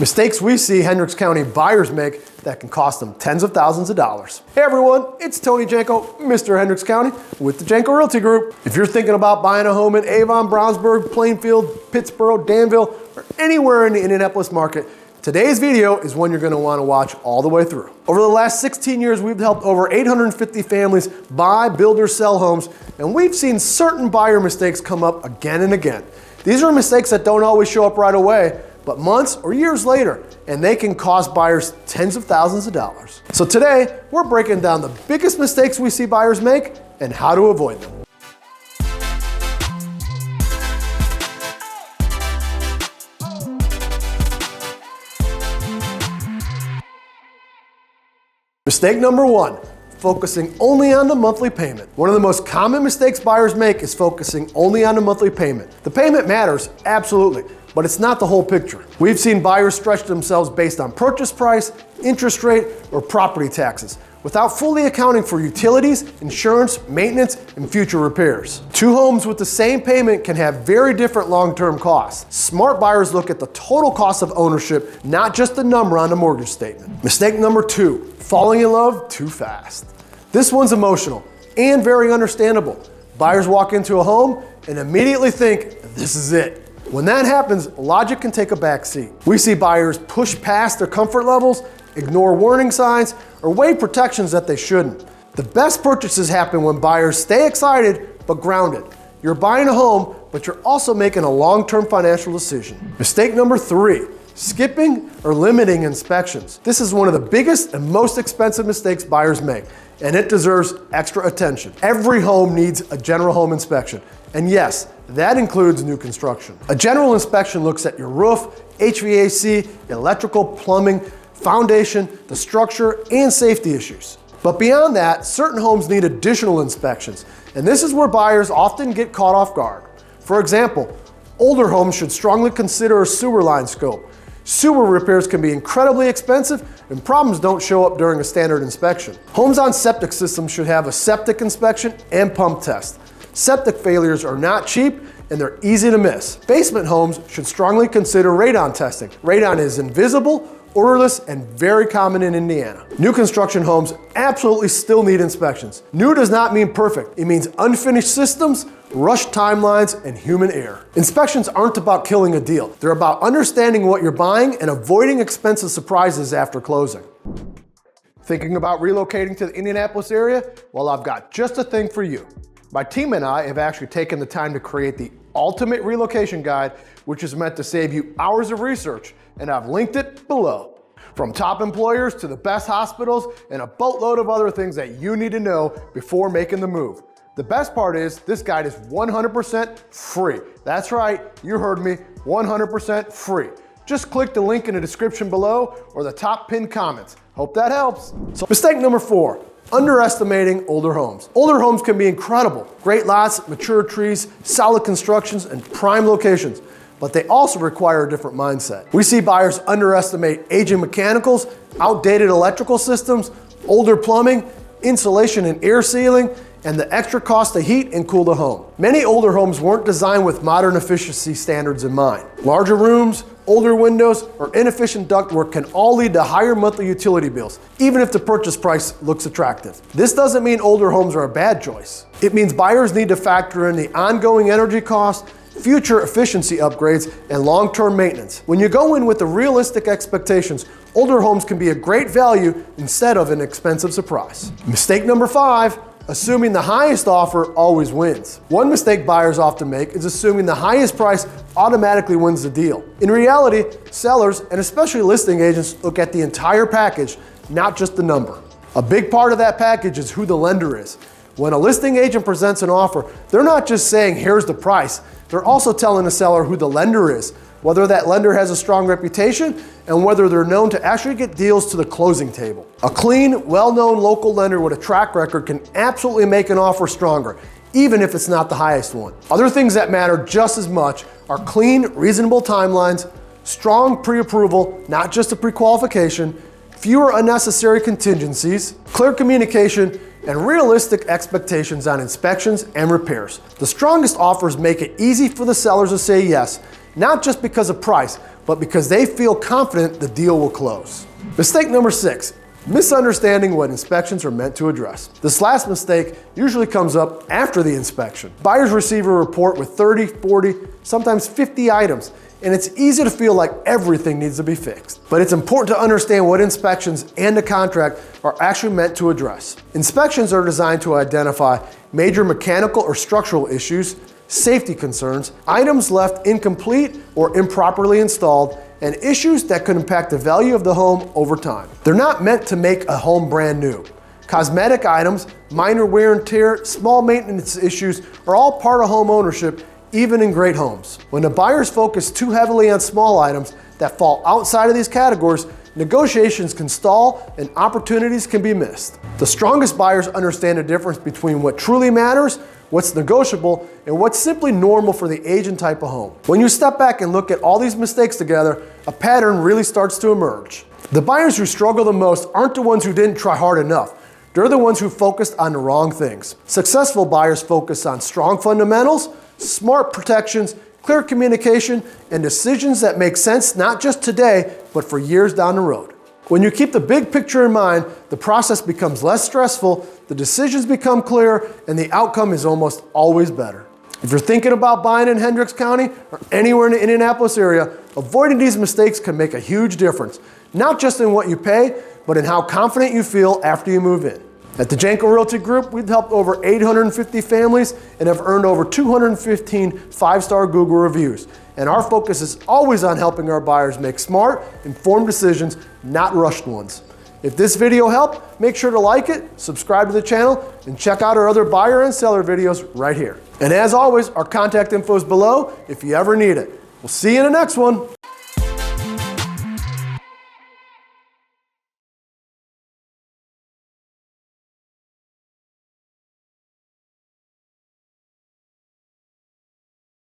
Mistakes we see Hendricks County buyers make that can cost them tens of thousands of dollars. Hey everyone, it's Tony Janko, Mr. Hendricks County with the Janko Realty Group. If you're thinking about buying a home in Avon, Brownsburg, Plainfield, Pittsburgh, Danville, or anywhere in the Indianapolis market, today's video is one you're going to want to watch all the way through. Over the last 16 years, we've helped over 850 families buy, build, or sell homes, and we've seen certain buyer mistakes come up again and again. These are mistakes that don't always show up right away, but months or years later, and they can cost buyers tens of thousands of dollars. So today, we're breaking down the biggest mistakes we see buyers make and how to avoid them. Mistake number one, focusing only on the monthly payment. One of the most common mistakes buyers make is focusing only on the monthly payment. The payment matters, absolutely, but it's not the whole picture. We've seen buyers stretch themselves based on purchase price, interest rate, or property taxes, without fully accounting for utilities, insurance, maintenance, and future repairs. Two homes with the same payment can have very different long-term costs. Smart buyers look at the total cost of ownership, not just the number on the mortgage statement. Mistake number two, falling in love too fast. This one's emotional and very understandable. Buyers walk into a home and immediately think, this is it. When that happens, logic can take a back seat. We see buyers push past their comfort levels, ignore warning signs, or weigh protections that they shouldn't. The best purchases happen when buyers stay excited but grounded. You're buying a home, but you're also making a long-term financial decision. Mistake number three, skipping or limiting inspections. This is one of the biggest and most expensive mistakes buyers make, and it deserves extra attention. Every home needs a general home inspection. And yes, that includes new construction. A general inspection looks at your roof, HVAC, electrical, plumbing, foundation, the structure, and safety issues. But beyond that, certain homes need additional inspections, and this is where buyers often get caught off guard. For example, older homes should strongly consider a sewer line scope. Sewer repairs can be incredibly expensive, and problems don't show up during a standard inspection. Homes on septic systems should have a septic inspection and pump test. Septic failures are not cheap and they're easy to miss. Basement homes should strongly consider radon testing. Radon is invisible, odorless, and very common in Indiana. New construction homes absolutely still need inspections. New does not mean perfect. It means unfinished systems, rushed timelines, and human error. Inspections aren't about killing a deal. They're about understanding what you're buying and avoiding expensive surprises after closing. Thinking about relocating to the Indianapolis area? Well, I've got just a thing for you. My team and I have actually taken the time to create the ultimate relocation guide, which is meant to save you hours of research, and I've linked it below. From top employers to the best hospitals and a boatload of other things that you need to know before making the move. The best part is this guide is 100% free. That's right, you heard me, 100% free. Just click the link in the description below or the top pinned comments. Hope that helps. So mistake number four, underestimating older homes. Older homes can be incredible. Great lots, mature trees, solid constructions, and prime locations. But they also require a different mindset. We see buyers underestimate aging mechanicals, outdated electrical systems, older plumbing, insulation and air sealing, and the extra cost to heat and cool the home. Many older homes weren't designed with modern efficiency standards in mind. Larger rooms, older windows, or inefficient ductwork can all lead to higher monthly utility bills, even if the purchase price looks attractive. This doesn't mean older homes are a bad choice. It means buyers need to factor in the ongoing energy costs, future efficiency upgrades, and long-term maintenance. When you go in with the realistic expectations, older homes can be a great value instead of an expensive surprise. Mistake number five, assuming the highest offer always wins. One mistake buyers often make is assuming the highest price automatically wins the deal. In reality, sellers, and especially listing agents, look at the entire package, not just the number. A big part of that package is who the lender is. When a listing agent presents an offer, they're not just saying, here's the price. They're also telling the seller who the lender is, whether that lender has a strong reputation, and whether they're known to actually get deals to the closing table. A clean, well-known local lender with a track record can absolutely make an offer stronger, even if it's not the highest one. Other things that matter just as much are clean, reasonable timelines, strong pre-approval, not just a pre-qualification, fewer unnecessary contingencies, clear communication, and realistic expectations on inspections and repairs. The strongest offers make it easy for the sellers to say yes, not just because of price, but because they feel confident the deal will close. Mistake number 6, misunderstanding what inspections are meant to address. This last mistake usually comes up after the inspection. Buyers receive a report with 30, 40, sometimes 50 items, and it's easy to feel like everything needs to be fixed. But it's important to understand what inspections and the contract are actually meant to address. Inspections are designed to identify major mechanical or structural issues, safety concerns, items left incomplete or improperly installed, and issues that could impact the value of the home over time. They're not meant to make a home brand new. Cosmetic items, minor wear and tear, small maintenance issues are all part of home ownership, even in great homes. When the buyers focus too heavily on small items that fall outside of these categories, negotiations can stall and opportunities can be missed. The strongest buyers understand the difference between what truly matters, what's negotiable, and what's simply normal for the age and type of home. When you step back and look at all these mistakes together, a pattern really starts to emerge. The buyers who struggle the most aren't the ones who didn't try hard enough. They're the ones who focused on the wrong things. Successful buyers focus on strong fundamentals, smart protections, clear communication, and decisions that make sense not just today, but for years down the road. When you keep the big picture in mind, the process becomes less stressful, the decisions become clear, and the outcome is almost always better. If you're thinking about buying in Hendricks County or anywhere in the Indianapolis area, avoiding these mistakes can make a huge difference, not just in what you pay, but in how confident you feel after you move in. At the Janko Realty Group, we've helped over 850 families and have earned over 215 5-star Google reviews. And our focus is always on helping our buyers make smart, informed decisions, not rushed ones. If this video helped, make sure to like it, subscribe to the channel, and check out our other buyer and seller videos right here. And as always, our contact info is below if you ever need it. We'll see you in the next one.